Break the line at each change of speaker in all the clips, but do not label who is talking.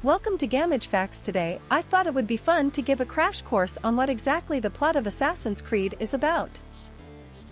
Welcome to Gamage Facts. Today, I thought it would be fun to give a crash course on what exactly the plot of Assassin's Creed is about.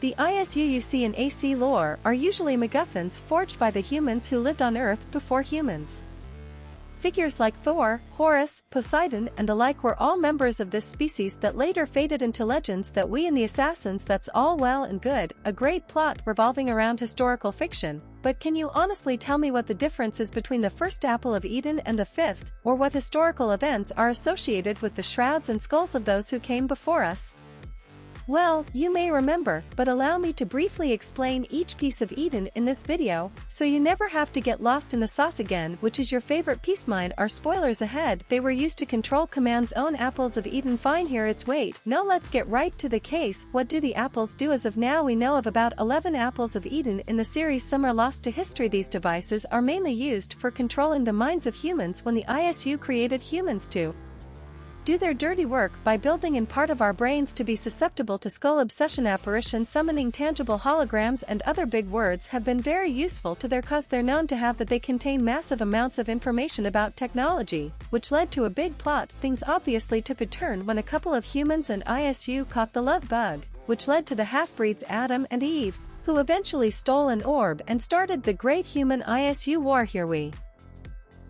The ISU you see in AC lore are usually MacGuffins forged by the humans who lived on Earth before humans. Figures like Thor, Horus, Poseidon and the like were all members of this species that later faded into legends that we in the Assassins. That's all well and good, a great plot revolving around historical fiction, but can you honestly tell me what the difference is between the first apple of Eden and the fifth, or what historical events are associated with the shrouds and skulls of those who came before us? Well, you may remember, but allow me to briefly explain each piece of Eden in this video, so you never have to get lost in the sauce again. Which is your favorite piece? Mine are spoilers ahead. They were used to control Command's own apples of Eden. Fine, here it's wait. No, let's get right to the case. What do the apples do? As of now we know of about 11 apples of Eden in the series. Some are lost to history. These devices are mainly used for controlling the minds of humans when the ISU created humans to do their dirty work by building in part of our brains to be susceptible to skull obsession. Apparition summoning, tangible holograms and other big words have been very useful to their cause. They're known to have that they contain massive amounts of information about technology, which led to a big plot. Things obviously took a turn when a couple of humans and ISU caught the love bug, which led to the half-breeds Adam and Eve, who eventually stole an orb and started the Great Human ISU War. Here we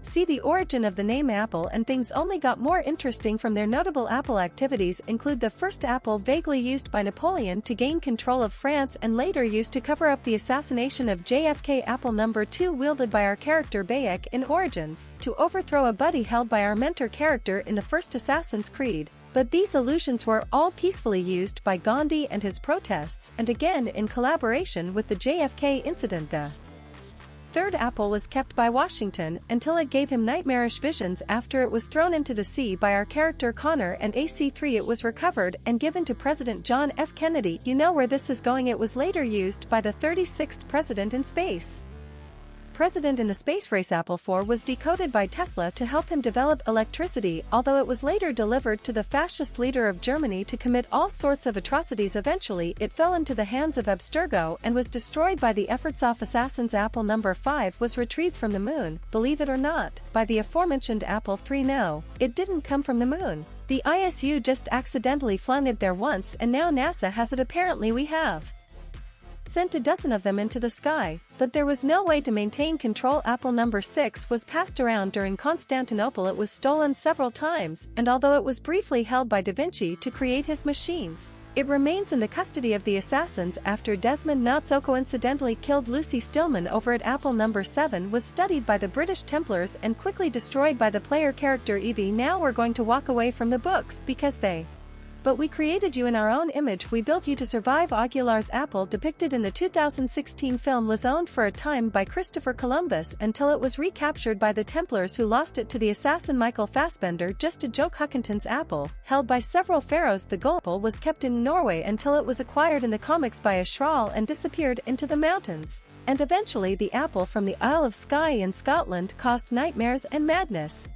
see the origin of the name Apple, and things only got more interesting from their. Notable Apple activities include the first apple vaguely used by Napoleon to gain control of France and later used to cover up the assassination of JFK. Apple number 2 wielded by our character Bayek in Origins to overthrow a buddy held by our mentor character in the first Assassin's Creed. But these illusions were all peacefully used by Gandhi and his protests, and again in collaboration with the JFK incident. The third apple was kept by Washington until it gave him nightmarish visions after it was thrown into the sea by our character Connor, and AC3 it was recovered and given to President John F. Kennedy. You know where this is going. It was later used by the 36th president in space. President in the space race. Apple 4 was decoded by Tesla to help him develop electricity, although it was later delivered to the fascist leader of Germany to commit all sorts of atrocities. Eventually, it fell into the hands of Abstergo and was destroyed by the efforts of assassins. Apple number 5 was retrieved from the moon, believe it or not, by the aforementioned Apple 3. No, it didn't come from the moon. The ISU just accidentally flung it there once, and now NASA has it. Apparently we have sent a dozen of them into the sky, but there was no way to maintain control. Apple number 6 was passed around during Constantinople. It was stolen several times, and although it was briefly held by Da Vinci to create his machines, it remains in the custody of the assassins after Desmond not so coincidentally killed Lucy Stillman over it. Apple number 7 was studied by the British Templars and quickly destroyed by the player character Evie. Now we're going to walk away from the books because but we created you in our own image. We built you to survive. Aguilar's apple, depicted in the 2016 film, was owned for a time by Christopher Columbus until it was recaptured by the Templars, who lost it to the assassin Michael Fassbender. Just a joke. Huckington's apple, held by several pharaohs. The gold apple was kept in Norway until it was acquired in the comics by a Shrall and disappeared into the mountains. And eventually the apple from the Isle of Skye in Scotland caused nightmares and madness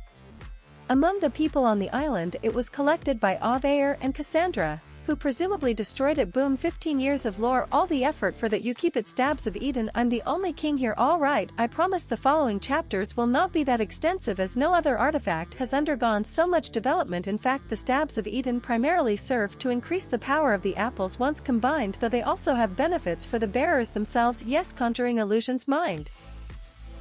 among the people on the island. It was collected by Aveir and Cassandra, who presumably destroyed it. Boom, 15 years of lore, all the effort for that. You keep it. Stabs of Eden. I'm the only king here. Alright, I promise the following chapters will not be that extensive, as no other artifact has undergone so much development. In fact, the Stabs of Eden primarily serve to increase the power of the apples once combined, though they also have benefits for the bearers themselves. Yes, conjuring illusions, mind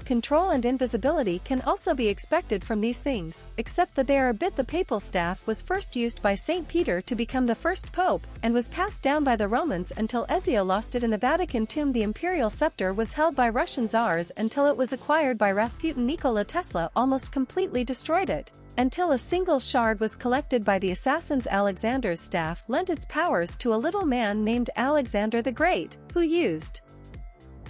control and invisibility can also be expected from these things, except that they are a bit. The papal staff was first used by St. Peter to become the first pope, and was passed down by the Romans until Ezio lost it in the Vatican tomb. The imperial scepter was held by Russian czars until it was acquired by Rasputin. Nikola Tesla almost completely destroyed it, until a single shard was collected by the assassins. Alexander's staff lent its powers to a little man named Alexander the Great, who used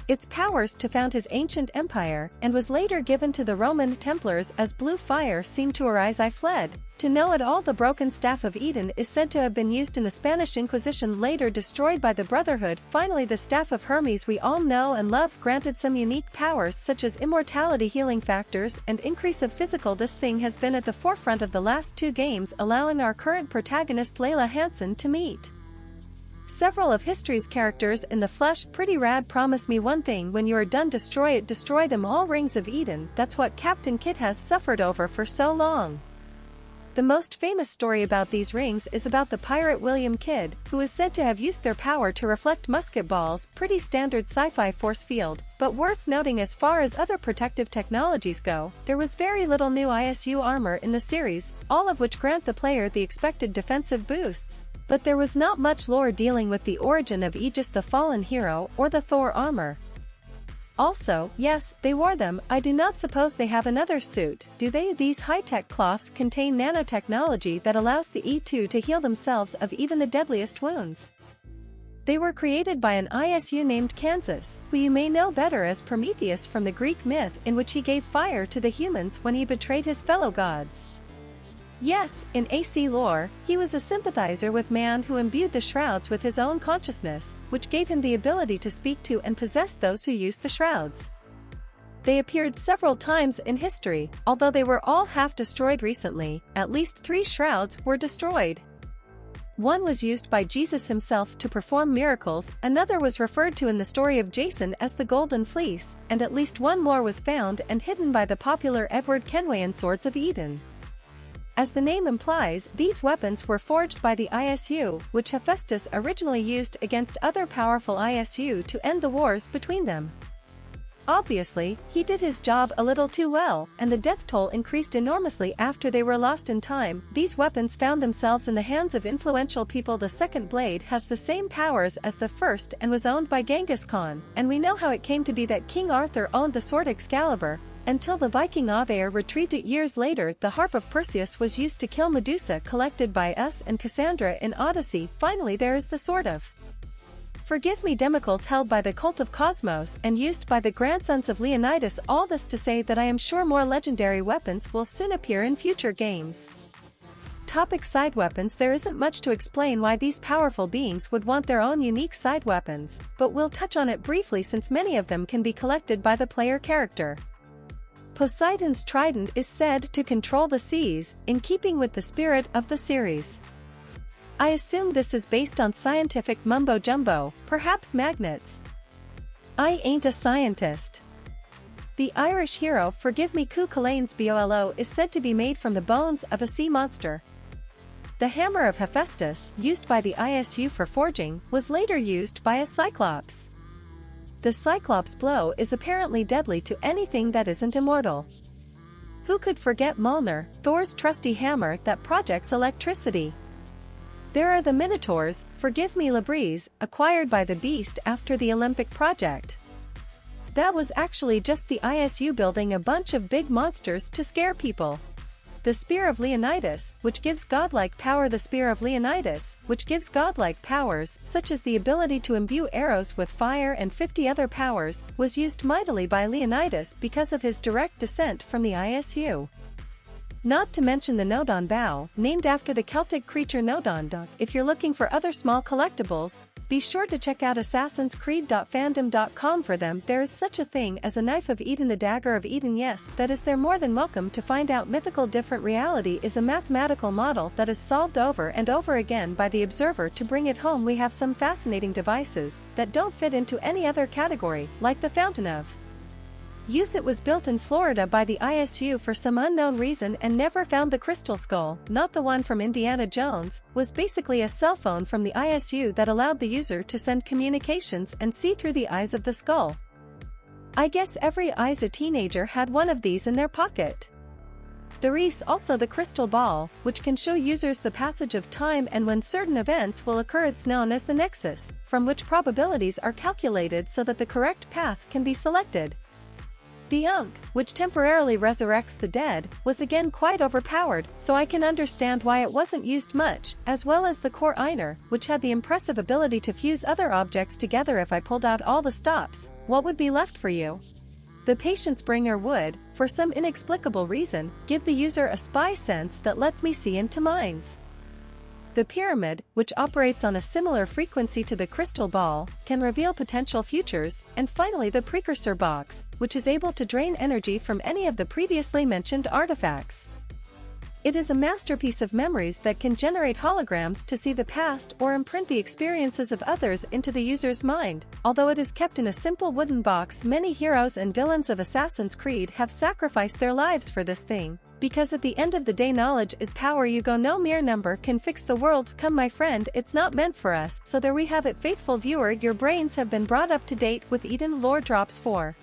its powers to found his ancient empire, and was later given to the Roman Templars. As blue fire seemed to arise, I fled to know it all. The broken staff of Eden is said to have been used in the Spanish Inquisition, later destroyed by the Brotherhood. Finally, the staff of Hermes we all know and love granted some unique powers such as immortality, healing factors, and increase of physical. This thing has been at the forefront of the last 2 games, allowing our current protagonist Layla Hansen to meet Several of history's characters in the flesh pretty rad. Promise me one thing: when you are done, destroy them all. Rings of Eden, that's what Captain Kidd has suffered over for so long. The most famous story about these rings is about the pirate William Kidd, who is said to have used their power to reflect musket balls. Pretty standard sci-fi force field, but worth noting as far as other protective technologies go, there was very little new ISU armor in the series, all of which grant the player the expected defensive boosts. But there was not much lore dealing with the origin of Aegis the Fallen Hero or the Thor armor. Also, yes, they wore them. I do not suppose they have another suit, do they? These high-tech cloths contain nanotechnology that allows the E2 to heal themselves of even the deadliest wounds. They were created by an ISU named Kansas, who you may know better as Prometheus from the Greek myth, in which he gave fire to the humans when he betrayed his fellow gods. Yes, in AC lore, he was a sympathizer with man who imbued the shrouds with his own consciousness, which gave him the ability to speak to and possess those who used the shrouds. They appeared several times in history, although they were all half destroyed recently. At least 3 shrouds were destroyed. One was used by Jesus himself to perform miracles, another was referred to in the story of Jason as the Golden Fleece, and at least one more was found and hidden by the popular Edward Kenwayan Swords of Eden. As the name implies, these weapons were forged by the ISU, which Hephaestus originally used against other powerful ISU to end the wars between them. Obviously, he did his job a little too well, and the death toll increased enormously after they were lost in time. These weapons found themselves in the hands of influential people. The second blade has the same powers as the first and was owned by Genghis Khan, and we know how it came to be that King Arthur owned the sword Excalibur, until the Viking Aveir retrieved it years later. The harp of Perseus was used to kill Medusa, collected by us and Cassandra in Odyssey. Finally, there is the sword of Forgive Me Demicles, held by the cult of Cosmos and used by the grandsons of Leonidas. All this to say that I am sure more legendary weapons will soon appear in future games. Topic: side weapons. There isn't much to explain why these powerful beings would want their own unique side weapons, but we'll touch on it briefly since many of them can be collected by the player character. Poseidon's trident is said to control the seas, in keeping with the spirit of the series. I assume this is based on scientific mumbo-jumbo, perhaps magnets. I ain't a scientist. The Irish hero Forgive Me Cuchulain's Bolo is said to be made from the bones of a sea monster. The hammer of Hephaestus, used by the ISU for forging, was later used by a Cyclops. The Cyclops blow is apparently deadly to anything that isn't immortal. Who could forget Mjolnir, Thor's trusty hammer that projects electricity? There are the Minotaurs, Forgive Me Labrise, acquired by the Beast after the Olympic project. That was actually just the ISU building a bunch of big monsters to scare people. The Spear of Leonidas, which gives godlike power. The Spear of Leonidas, which gives godlike powers, such as the ability to imbue arrows with fire and 50 other powers, was used mightily by Leonidas because of his direct descent from the ISU. Not to mention the Nodon bow, named after the Celtic creature Nodon. If you're looking for other small collectibles, be sure to check out Assassin'sCreed.fandom.com for them. There is such a thing as a Knife of Eden, the Dagger of Eden. Yes, that is, they're more than welcome to find out. Mythical different reality is a mathematical model that is solved over and over again by the observer to bring it home. We have some fascinating devices that don't fit into any other category, like the Fountain of Youth. It was built in Florida by the ISU for some unknown reason and never found. The Crystal Skull, not the one from Indiana Jones, was basically a cell phone from the ISU that allowed the user to send communications and see through the eyes of the skull. I guess every ISA teenager had one of these in their pocket. The Reese, also the Crystal Ball, which can show users the passage of time and when certain events will occur. It's known as the Nexus, from which probabilities are calculated so that the correct path can be selected. The Ankh, which temporarily resurrects the dead, was again quite overpowered, so I can understand why it wasn't used much, as well as the Core Einer, which had the impressive ability to fuse other objects together. If I pulled out all the stops, what would be left for you? The Patience Bringer would, for some inexplicable reason, give the user a spy sense that lets me see into minds. The Pyramid, which operates on a similar frequency to the Crystal Ball, can reveal potential futures. And finally the Precursor Box, which is able to drain energy from any of the previously mentioned artifacts. It is a masterpiece of memories that can generate holograms to see the past or imprint the experiences of others into the user's mind. Although it is kept in a simple wooden box, many heroes and villains of Assassin's Creed have sacrificed their lives for this thing. Because at the end of the day, knowledge is power. You go, no mere number can fix the world. Come my friend, it's not meant for us. So there we have it, faithful viewer, your brains have been brought up to date with Eden lore drops for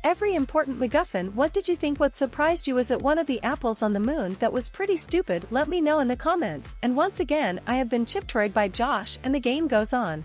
every important MacGuffin. What did you think? What surprised you? Was it one of the apples on the moon? That was pretty stupid. Let me know in the comments. And once again, I have been Chiptroid by Josh, and the game goes on.